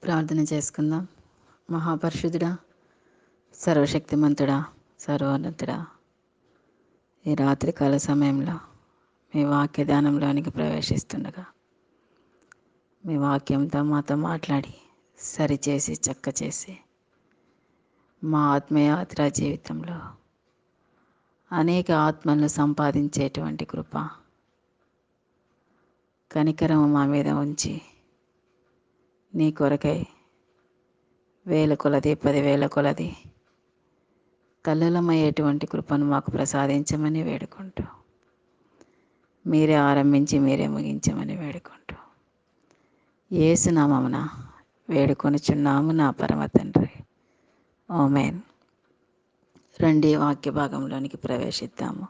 ప్రార్థన చేసుకుందాం. మహాపరిశుద్ధుడా, సర్వశక్తిమంతుడా, సర్వోన్నతుడా, ఈ రాత్రికాల సమయంలో మీ వాక్య ధ్యానంలోనికి ప్రవేశిస్తుండగా మీ వాక్యంతో మాతో మాట్లాడి సరిచేసి చక్కచేసి మా ఆత్మయాత్ర జీవితంలో అనేక ఆత్మలను సంపాదించేటువంటి కృప కనికరము మా మీద ఉంచి నీ కొరకై వేల కొలది 10,000 కొలది తల్లులమయ్యేటువంటి కృపను మాకు ప్రసాదించమని వేడుకుంటూ, మీరే ఆరంభించి మీరే ముగించమని వేడుకుంటూ యేసు నామమున వేడుకొనుచున్నాము నా పరమ తండ్రి, ఆమేన్. రండి వాక్య భాగంలోనికి ప్రవేశిద్దాము.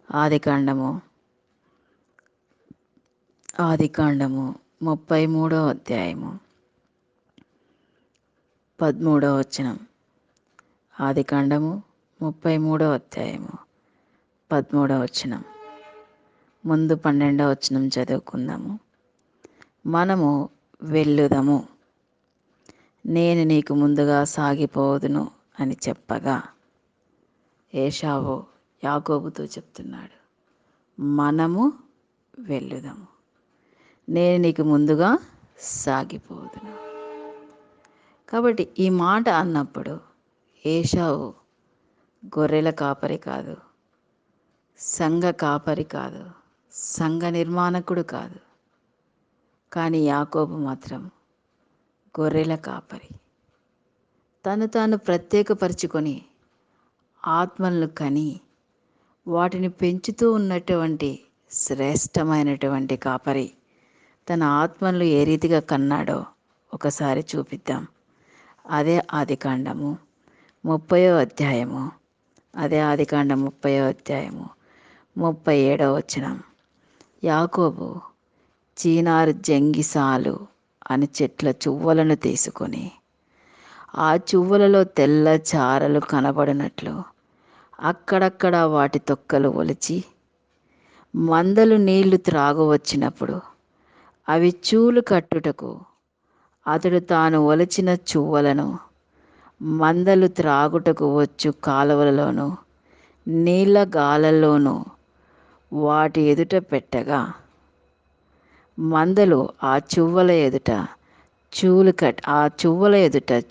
ఆదికాండము 33వ అధ్యాయము 13వ వచనం. ఆదికాండము 33వ అధ్యాయము 13వ వచనం. ముందు 12వ వచనం చదువుకుందాము. మనము వెళ్ళుదము, నేను నీకు ముందుగా సాగిపోదును అని చెప్పగా ఏశావు యాకోబుతో చెప్తున్నాడు, మనము వెళ్ళుదము, నేను నీకు ముందుగా సాగిపోదును. కాబట్టి ఈ మాట అన్నప్పుడు ఏశావు గొర్రెల కాపరి కాదు, సంఘ కాపరి కాదు, సంఘ నిర్మాణకుడు కాదు. కానీ యాకోబు మాత్రం గొర్రెల కాపరి. తను తాను ప్రత్యేకపరుచుకొని ఆత్మలను కని వాటిని పెంచుతూ ఉన్నటువంటి శ్రేష్టమైనటువంటి కాపరి తన ఆత్మలను ఏ రీతిగా కన్నాడో ఒకసారి చూపిద్దాం. అదే ఆదికాండము 30వ అధ్యాయము, అదే ఆదికాండం 30వ అధ్యాయము 37వ వచనం. యాకోబు చీనారు జంగిసాలు అని చెట్ల చువ్వలను తీసుకొని ఆ చువ్వలలో తెల్ల చారలు కనబడినట్లు అక్కడక్కడ వాటి తొక్కలు ఒలిచి మందలు నీళ్లు త్రాగవచ్చినప్పుడు అవి చూలు కట్టుటకు అతడు తాను ఒలిచిన చువ్వలను మందలు త్రాగుటకు వచ్చు కాలువలలోనూ నీళ్ళ గాలల్లోనూ వాటి ఎదుట పెట్టగా మందలు ఆ చువ్వల ఎదుట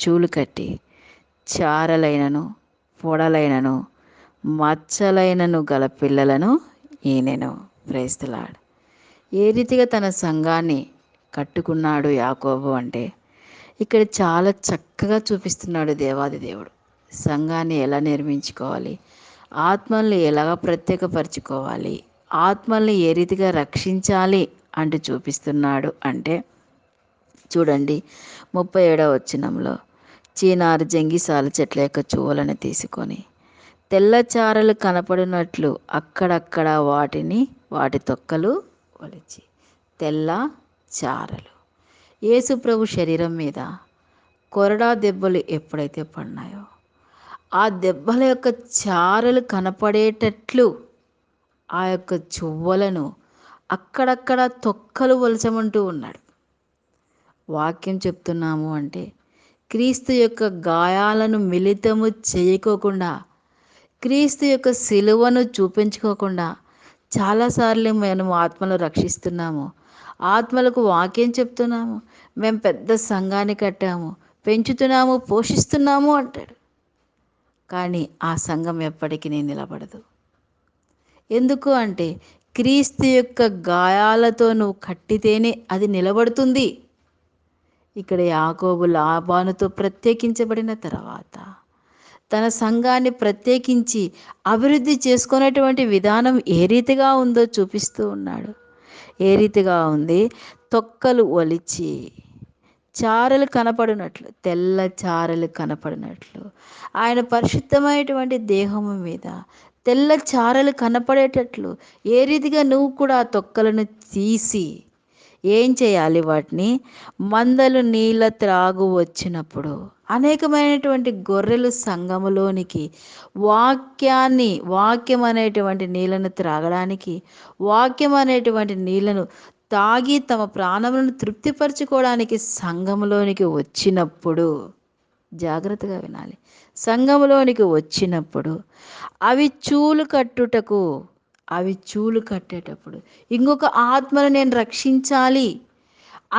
చూలు కట్టి చారలైనను పొడలైనను మచ్చలైనను గల పిల్లలను ఈనెను. Praise the lord. ఏ రీతిగా తన సంఘాన్ని కట్టుకున్నాడు యాకోబు అంటే ఇక్కడ చాలా చక్కగా చూపిస్తున్నాడు దేవాది దేవుడు. సంఘాన్ని ఎలా నిర్మించుకోవాలి, ఆత్మల్ని ఎలాగ ప్రత్యేకపరచుకోవాలి, ఆత్మల్ని ఏ రీతిగా రక్షించాలి అంటూ చూపిస్తున్నాడు. అంటే చూడండి 37వ వచనంలో, చీనారు జంగిసాల చెట్ల యొక్క చువ్వలను తీసుకొని తెల్లచారలు కనపడినట్లు అక్కడక్కడ వాటి తొక్కలు ఒలిచి. తెల్ల చారలు. యేసు ప్రభు శరీరం మీద కొరడా దెబ్బలు ఎప్పుడైతే పడినాయో ఆ దెబ్బల యొక్క చారలు కనపడేటట్లు ఆ యొక్క చువ్వలను అక్కడక్కడ తొక్కలు ఒలచమంటూ ఉన్నాడు. వాక్యం చెప్తున్నాము అంటే క్రీస్తు యొక్క గాయాలను మిళితము చేయకోకుండా, క్రీస్తు యొక్క సిలువను చూపించుకోకుండా చాలాసార్లు మేము ఆత్మలు రక్షిస్తున్నాము, ఆత్మలకు వాక్యం చెప్తున్నాము, మేము పెద్ద సంఘాన్ని కట్టాము, పెంచుతున్నాము, పోషిస్తున్నాము అంటాడు. కానీ ఆ సంఘం ఎప్పటికీ నిలబడదు. ఎందుకు అంటే క్రీస్తు యొక్క గాయాలతో నువ్వు కట్టితేనే అది నిలబడుతుంది. ఇక్కడ యాకోబు లాబానుతో ప్రత్యేకించబడిన తర్వాత తన సంఘాన్ని ప్రత్యేకించి అభివృద్ధి చేసుకునేటువంటి విధానం ఏ రీతిగా ఉందో చూపిస్తూ ఉన్నాడు. ఏ రీతిగా ఉంది? తొక్కలు ఒలిచి చారలు కనపడినట్లు, తెల్ల చారలు కనపడినట్లు ఆయన పరిశుద్ధమైనటువంటి దేహము మీద తెల్ల చారలు కనపడేటట్లు ఏ రీతిగా నువ్వు కూడా ఆ తొక్కలను తీసి ఏం చేయాలి? వాటిని మందలు నీళ్ళ త్రాగు వచ్చినప్పుడు అనేకమైనటువంటి గొర్రెలు సంఘములోనికి వాక్యం అనేటువంటి నీళ్ళను త్రాగడానికి, వాక్యం అనేటువంటి నీళ్ళను తాగి తమ ప్రాణములను తృప్తిపరచుకోవడానికి సంఘములోనికి వచ్చినప్పుడు, జాగ్రత్తగా వినాలి, సంఘములోనికి వచ్చినప్పుడు అవి చూలు కట్టేటప్పుడు ఇంకొక ఆత్మను నేను రక్షించాలి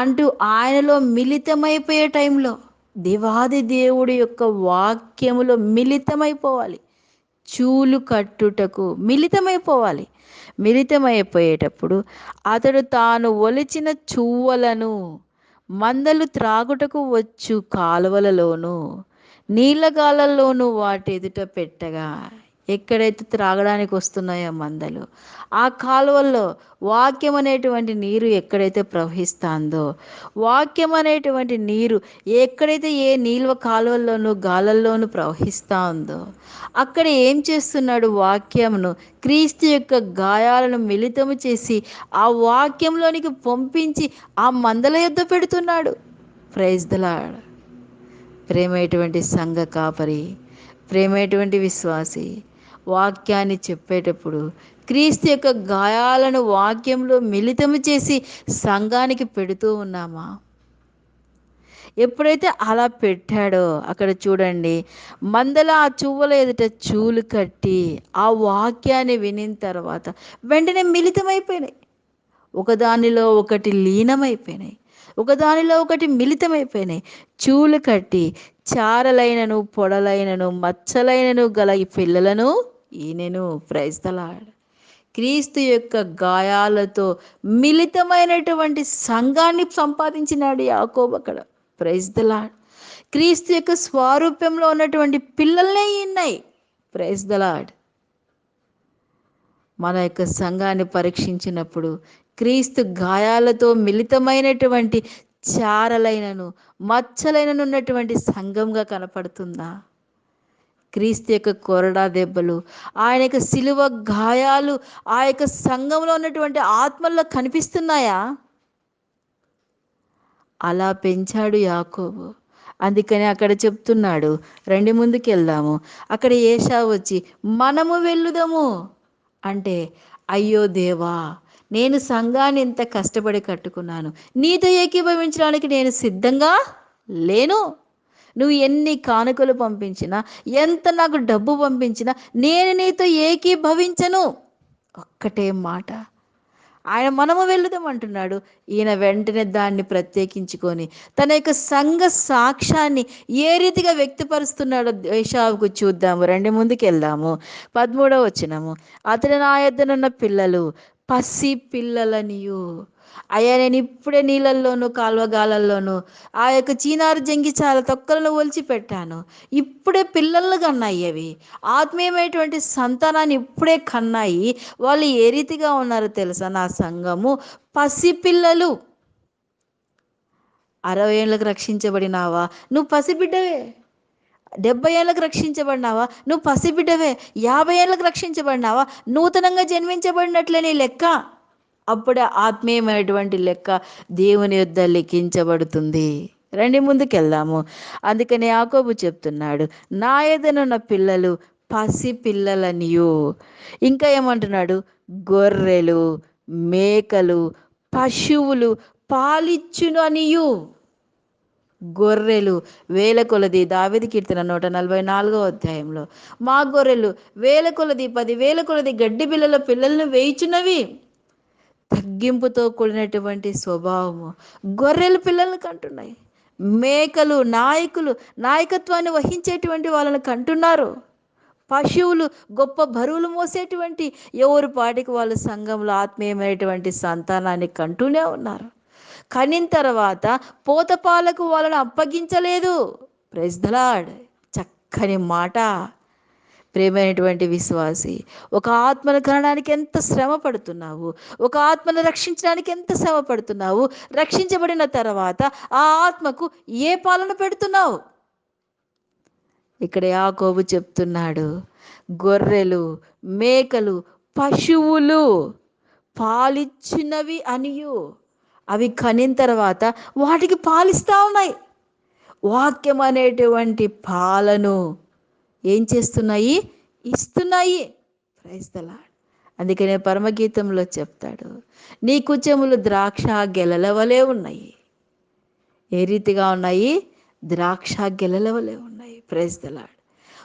అంటూ ఆయనలో మిళితమైపోయే టైంలో, దేవాది దేవుడి యొక్క వాక్యములో మిళితమైపోవాలి. చూలు కట్టుటకు మిళితమైపోవాలి. మిళితమైపోయేటప్పుడు అతడు తాను ఒలిచిన చువ్వలను మందలు త్రాగుటకు వచ్చు కాలువలలోను నీళ్ళగాలల్లోనూ వాటి ఎదుట పెట్టగా, ఎక్కడైతే త్రాగడానికి వస్తున్నాయో మందలు, ఆ కాలువల్లో వాక్యం అనేటువంటి నీరు ఎక్కడైతే ప్రవహిస్తుందో, వాక్యం అనేటువంటి నీరు ఎక్కడైతే ఏ నీళ్ళ కాలువల్లోనూ గాలల్లోనూ ప్రవహిస్తూ ఉందో, అక్కడ ఏం చేస్తున్నాడు? వాక్యమును, క్రీస్తు యొక్క గాయాలను మిళితము చేసి ఆ వాక్యంలోనికి పంపించి ఆ మందల యొద్ద పెడుతున్నాడు. Praise the lord. ప్రేమైనటువంటి సంఘ కాపరి, ప్రేమైనటువంటి విశ్వాసి, వాక్యాన్ని చెప్పేటప్పుడు క్రీస్తు యొక్క గాయాలను వాక్యంలో మిళితము చేసి సంఘానికి పెడుతూ ఉన్నామా? ఎప్పుడైతే అలా పెట్టాడో అక్కడ చూడండి, మందల ఆ చువ్వల ఎదుట చూలు కట్టి ఆ వాక్యాన్ని వినిన తర్వాత వెంటనే మిళితమైపోయినాయి. ఒకదానిలో ఒకటి లీనమైపోయినాయి, ఒకదానిలో ఒకటి మిళితమైపోయినాయి. చూలు కట్టి చారలైనను పొడలైనను మచ్చలైనను గల ఈ పిల్లలను ఈయనను. Praise the lord. క్రీస్తు యొక్క గాయాలతో మిళితమైనటువంటి సంఘాన్ని సంపాదించినాడు యాకోబు అక్కడ. Praise the lord. క్రీస్తు యొక్క స్వారూప్యంలో ఉన్నటువంటి పిల్లల్నే ఉన్నాయి. Praise the lord. మన యొక్క సంఘాన్ని పరీక్షించినప్పుడు క్రీస్తు గాయాలతో మిళితమైనటువంటి చారలైనను మచ్చలైనను ఉన్నటువంటి సంఘంగా కనపడుతుందా? క్రీస్తు యొక్క కొరడా దెబ్బలు, ఆయన యొక్క సిలువ గాయాలు ఆ యొక్క సంఘంలో ఉన్నటువంటి ఆత్మల్లో కనిపిస్తున్నాయా? అలా పెంచాడు యాకోబు. అందుకని అక్కడ చెప్తున్నాడు, రండి ముందుకు వెళ్దాము. అక్కడ ఏశావు వచ్చి మనము వెళ్ళుదాము అంటే, అయ్యో దేవా, నేను సంఘాన్ని ఇంత కష్టపడి కట్టుకున్నాను, నీతో ఏకీభవించడానికి నేను సిద్ధంగా లేను. నువ్వు ఎన్ని కానుకలు పంపించినా, ఎంత నాకు డబ్బు పంపించినా నేను నీతో ఏకీభవించను. ఒక్కటే మాట. ఆయన మనము వెళుదాం అంటున్నాడు. ఈయన వెంటనే దాన్ని ప్రత్యేకించుకొని తన యొక్క సంఘ సాక్ష్యాన్ని ఏ రీతిగా వ్యక్తపరుస్తున్నాడో ఏశావుకు చూద్దాము. రండి ముందుకు వెళ్దాము. 13వ వచనము. అతడు నా యొద్దనున్న పిల్లలు పసి పిల్లలనియు, అయ్యా నేను ఇప్పుడే నీళ్ళల్లోనూ కాలువగాలల్లోనూ ఆ యొక్క చీనారు జంగి చాలా తొక్కలను ఒలిచి పెట్టాను, ఇప్పుడే పిల్లలు కన్నాయి. అవి ఆత్మీయమైనటువంటి సంతానాన్ని ఇప్పుడే కన్నాయి. వాళ్ళు ఏ రీతిగా ఉన్నారో తెలుసా? నా సంఘము పసిపిల్లలు. 60 ఏళ్ళకు రక్షించబడినావా? నువ్వు పసిబిడ్డవే. 70 ఏళ్ళకు రక్షించబడినావా? నువ్వు పసిబిడ్డవే. 50 ఏళ్ళకు రక్షించబడినావా? నూతనంగా జన్మించబడినట్లే నీ లెక్క. అప్పుడే ఆత్మీయమైనటువంటి లెక్క దేవుని యొద్ద లెక్కించబడుతుంది. రండి ముందుకెళ్దాము. అందుకని యాకోబు చెప్తున్నాడు, నా ఎదునున్న పిల్లలు పసి పిల్లలనియు. ఇంకా ఏమంటున్నాడు? గొర్రెలు, మేకలు, పశువులు పాలిచ్చును అనియు. గొర్రెలు వేల కొలది, దావీదు కీర్తన 144వ అధ్యాయంలో, మా గొర్రెలు వేల కొలది 10,000 కొలది గడ్డి బిళ్ళలో పిల్లలను వేయిచున్నవి. తగ్గింపుతో కూడినటువంటి స్వభావము గొర్రెలు పిల్లలను కంటున్నాయి. మేకలు నాయకత్వాన్ని వహించేటువంటి వాళ్ళని కంటున్నారు. పశువులు గొప్ప బరువులు మోసేటువంటి ఎవరి పాటికి వాళ్ళు సంఘంలో ఆత్మీయమైనటువంటి సంతానాన్ని కంటూనే ఉన్నారు. కనిన తర్వాత పోతపాలకు వాళ్ళని అప్పగించలేదు. Praise the lord. చక్కని మాట. ప్రేమైనటువంటి విశ్వాసి, ఒక ఆత్మను కనడానికి ఎంత శ్రమ పడుతున్నావు, ఒక ఆత్మను రక్షించడానికి ఎంత శ్రమ పడుతున్నావు, రక్షించబడిన తర్వాత ఆ ఆత్మకు ఏ పాలన పెడుతున్నావు? ఇక్కడ యాకోబు చెప్తున్నాడు, గొర్రెలు, మేకలు, పశువులు పాలిచ్చినవి అనియు. అవి కనిన తర్వాత వాటికి పాలిస్తూ ఉన్నాయి. వాక్యం అనేటువంటి పాలను ఏం చేస్తున్నాయి? ఇస్తున్నాయి. Praise the lord. అందుకనే పరమగీతంలో చెప్తాడు, నీ కుచములు ద్రాక్ష గెలల వలె ఉన్నాయి. ఏ రీతిగా ఉన్నాయి? ద్రాక్ష గెలల వలె ఉన్నాయి. Praise the lord.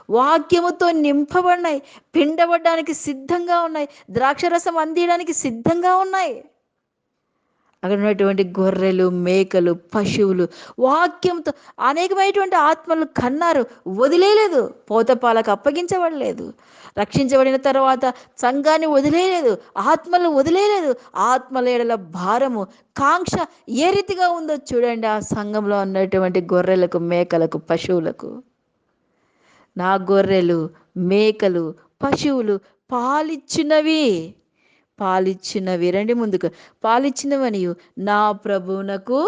వాక్యముతో నింపబడినాయి, పిండబడడానికి సిద్ధంగా ఉన్నాయి, ద్రాక్షరసం అందియడానికి సిద్ధంగా ఉన్నాయి. అక్కడ ఉన్నటువంటి గొర్రెలు, మేకలు, పశువులు వాక్యంతో అనేకమైనటువంటి ఆత్మలు కన్నారు, వదిలేయలేదు. పోతపాలకు అప్పగించబడలేదు. రక్షించబడిన తర్వాత సంఘాన్ని వదిలేయలేదు, ఆత్మలు వదిలేయలేదు. ఆత్మల ఎడల భారము, కాంక్ష ఏ రీతిగా ఉందో చూడండి ఆ సంఘంలో ఉన్నటువంటి గొర్రెలకు, మేకలకు, పశువులకు. నా గొర్రెలు, మేకలు, పశువులు పాలిచ్చినవి, పాలిచ్చినవి, రండి ముందుకు, పాలిచ్చినవనియు నా ప్రభువునకు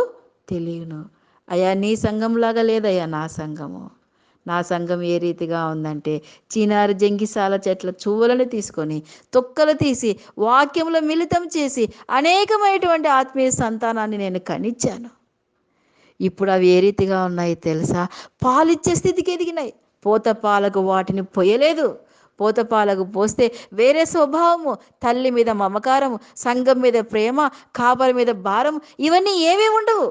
తెలియను. అయ్యా నీ సంఘంలాగా లేదయ్యా నా సంఘము. నా సంఘం ఏ రీతిగా ఉందంటే, చినారు జంగిసాల చెట్ల చువ్వలను తీసుకొని తొక్కలు తీసి వాక్యంలో మిళితం చేసి అనేకమైనటువంటి ఆత్మీయ సంతానాన్ని నేను కనిచ్చాను. ఇప్పుడు అవి ఏ రీతిగా ఉన్నాయి తెలుసా? పాలిచ్చే స్థితికి ఎదిగినాయి. పోతపాలకు వాటిని పొయ్యలేదు. పోతపాలకు పోస్తే వేరే స్వభావము, తల్లి మీద మమకారము, సంఘం మీద ప్రేమ, కాపరి మీద భారం, ఇవన్నీ ఏమీ ఉండవు.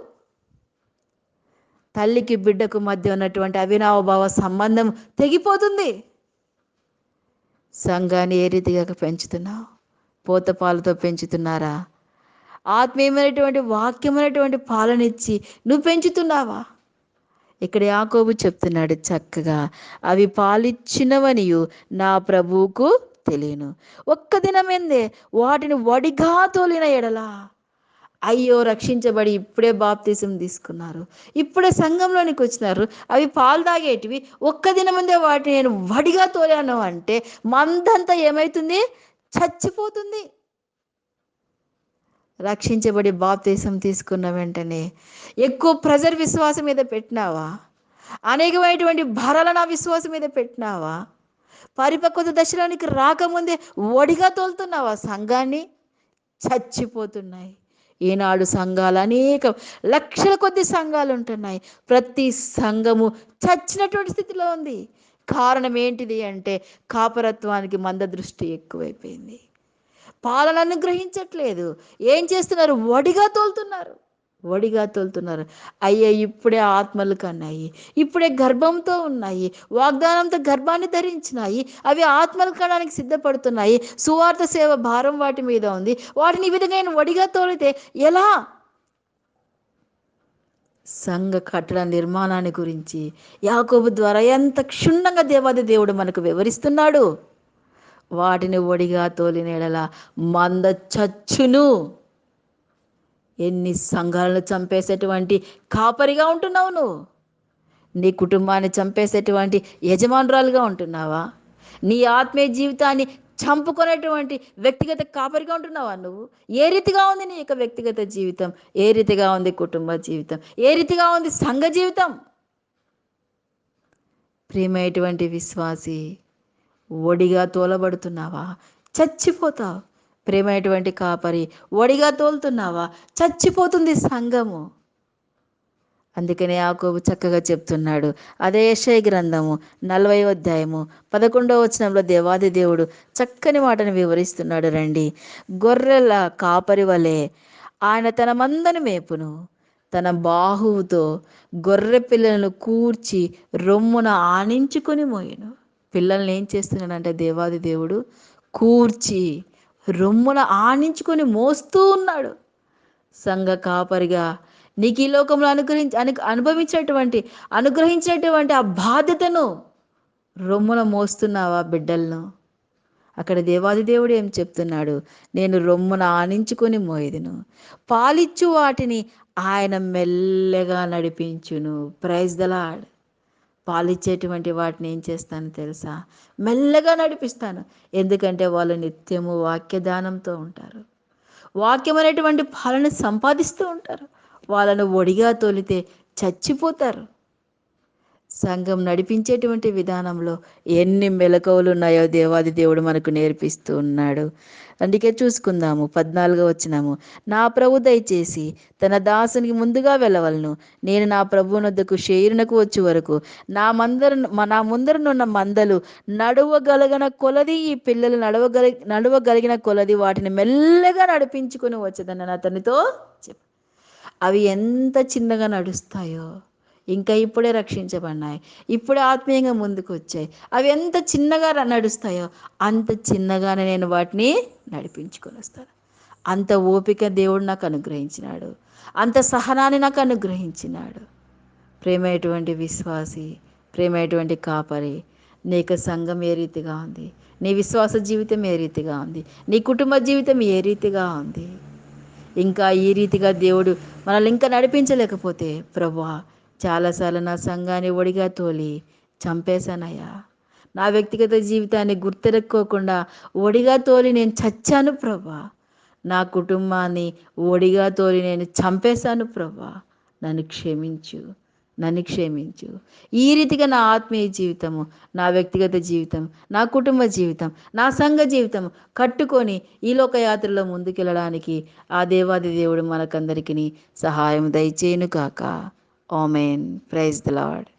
తల్లికి బిడ్డకు మధ్య ఉన్నటువంటి అవినావభావ సంబంధం తెగిపోతుంది. సంఘాన్ని ఏ రీతిగా పెంచుతున్నావు? పోతపాలతో పెంచుతున్నారా? ఆత్మీయమైనటువంటి వాక్యమైనటువంటి పాలనిచ్చి నువ్వు పెంచుతున్నావా? ఇక్కడ యాకోబు చెప్తున్నాడు చక్కగా, అవి పాలిచ్చినవనియు నా ప్రభువుకు తెలియను. ఒక్క దినమేందే వాటిని వడిగా తోలిన ఎడలా, అయ్యో రక్షించబడి ఇప్పుడే బాప్తిసం తీసుకున్నారు, ఇప్పుడే సంఘంలోనికి వచ్చినారు, అవి పాలు తాగేటివి, ఒక్క దినముందే వాటిని నేను వడిగా తోలాను అంటే మందంతా ఏమవుతుంది? చచ్చిపోతుంది. రక్షించబడి బాప్తిసం తీసుకున్న వెంటనే ఎక్కువ ప్రెజర్ విశ్వాసం మీద పెట్టినావా? అనేకమైనటువంటి భారాలను ఆ విశ్వాసం మీద పెట్టినావా? పరిపక్వత దశలోనికి రాకముందే ఒడిగా తోలుతున్నావా సంఘాన్ని? చచ్చిపోతున్నాయి. ఈనాడు సంఘాలు అనేక లక్షల కొద్ది సంఘాలు ఉంటున్నాయి. ప్రతి సంఘము చచ్చినటువంటి స్థితిలో ఉంది. కారణం ఏంటిది అంటే, కాపరత్వానికి మంద దృష్టి ఎక్కువైపోయింది. పాలన అనుగ్రహించట్లేదు. ఏం చేస్తున్నారు? వడిగా తోలుతున్నారు, వడిగా తోలుతున్నారు. అయ్యే ఇప్పుడే ఆత్మలు కన్నాయి, ఇప్పుడే గర్భంతో ఉన్నాయి, వాగ్దానంతో గర్భాన్ని ధరించినాయి, అవి ఆత్మలు కనడానికి సిద్ధపడుతున్నాయి. సువార్త సేవ భారం వాటి మీద ఉంది. వాటిని ఈ విధంగా వడిగా తోలితే ఎలా? సంఘ కట్టడ నిర్మాణాన్ని గురించి యాకోబు ద్వారా ఎంత క్షుణ్ణంగా దేవాది దేవుడు మనకు వివరిస్తున్నాడు. వాటిని ఒడిగా తోలిన ఎడల మంద చచ్చును. ఎన్ని సంఘాలను చంపేసేటువంటి కాపరిగా ఉంటున్నావు నువ్వు? నీ కుటుంబాన్ని చంపేసేటువంటి యజమానురాలుగా ఉంటున్నావా? నీ ఆత్మీయ జీవితాన్ని చంపుకునేటువంటి వ్యక్తిగత కాపరిగా ఉంటున్నావా నువ్వు? ఏ రీతిగా ఉంది నీ యొక్క వ్యక్తిగత జీవితం? ఏ రీతిగా ఉంది కుటుంబ జీవితం? ఏ రీతిగా ఉంది సంఘ జీవితం? ప్రియమైనటువంటి విశ్వాసి, ఒడిగా తోలబడుతున్నావా? చచ్చిపోతావు. ప్రేమైనటువంటి కాపరి, ఒడిగా తోలుతున్నావా? చచ్చిపోతుంది సంఘము. అందుకనే యాకోబు చక్కగా చెప్తున్నాడు. అదే యెషయా గ్రంథము 40వ అధ్యాయము 11వ వచనంలో దేవాది దేవుడు చక్కని మాటను వివరిస్తున్నాడు. రండి, గొర్రెల కాపరి వలె ఆయన తన మందను మేపును, తన బాహువుతో గొర్రె పిల్లలను కూర్చి రొమ్మున ఆనించుకొని మోయను. పిల్లల్ని ఏం చేస్తున్నాడంటే దేవాది దేవుడు కూర్చి రొమ్మున ఆనించుకొని మోస్తూ ఉన్నాడు. సంఘ కాపరిగా నీకు ఈ లోకంలో అనుగ్రహించినటువంటి ఆ బాధ్యతను రొమ్మున మోస్తున్నావా బిడ్డలను? అక్కడ దేవాది దేవుడు ఏం చెప్తున్నాడు? నేను రొమ్మున ఆనించుకొని మోయదును, పాలిచ్చు వాటిని ఆయన మెల్లగా నడిపించును. Praise the lord. పాలిచ్చేటువంటి వాటిని ఏం చేస్తాను తెలుసా? మెల్లగా నడిపిస్తాను. ఎందుకంటే వాళ్ళు నిత్యము వాక్యదానంతో ఉంటారు, వాక్యం అనేటువంటి పాలన సంపాదిస్తూ ఉంటారు. వాళ్ళను ఒడిగా తోలితే చచ్చిపోతారు. సంఘం నడిపించేటువంటి విధానంలో ఎన్ని మెలకువలు ఉన్నాయో దేవాది దేవుడు మనకు నేర్పిస్తూ ఉన్నాడు. అందుకే చూసుకుందాము 14వ వచనము. నా ప్రభు దయచేసి తన దాసునికి ముందుగా వెళ్ళవలను. నేను నా ప్రభువునొద్దకు షేరునకు వచ్చే వరకు నా ముందరనున్న మందలు నడువగలిగిన కొలది, ఈ పిల్లలు నడవగలిగిన కొలది వాటిని మెల్లగా నడిపించుకొని వచ్చేదని అతనితో చెప్పు. అవి ఎంత చిన్నగా నడుస్తాయో, ఇంకా ఇప్పుడే రక్షించబడినాయి, ఇప్పుడే ఆత్మీయంగా ముందుకు వచ్చాయి, అవి ఎంత చిన్నగా నడుస్తాయో అంత చిన్నగానే నేను వాటిని నడిపించుకొని వస్తాను. అంత ఓపిక దేవుడు నాకు అనుగ్రహించినాడు, అంత సహనాన్ని నాకు అనుగ్రహించినాడు. ప్రేమైనటువంటి విశ్వాసి, ప్రేమైనటువంటి కాపరి, నీకు సంఘం ఏ రీతిగా ఉంది, నీ విశ్వాస జీవితం ఏ రీతిగా ఉంది, నీ కుటుంబ జీవితం ఏ రీతిగా ఉంది? ఇంకా ఈ రీతిగా దేవుడు మనల్ని ఇంకా నడిపించలేకపోతే, ప్రభువా చాలాసార్లు నా సంఘాన్ని ఒడిగా తోలి చంపేశానయ్యా, నా వ్యక్తిగత జీవితాన్ని గుర్తెరక్కోకుండా ఒడిగా తోలి నేను చచ్చాను ప్రభువా, నా కుటుంబాన్ని ఒడిగా తోలి నేను చంపేశాను ప్రభువా, నన్ను క్షమించు, నన్ను క్షమించు. ఈ రీతిగా నా ఆత్మీయ జీవితము, నా వ్యక్తిగత జీవితం, నా కుటుంబ జీవితం, నా సంఘ జీవితం కట్టుకొని ఈ లోకయాత్రలో ముందుకెళ్ళడానికి ఆ దేవాది దేవుడు మనకందరికీ సహాయం దయచేయును కాక. ఆమేన్. Praise the lord.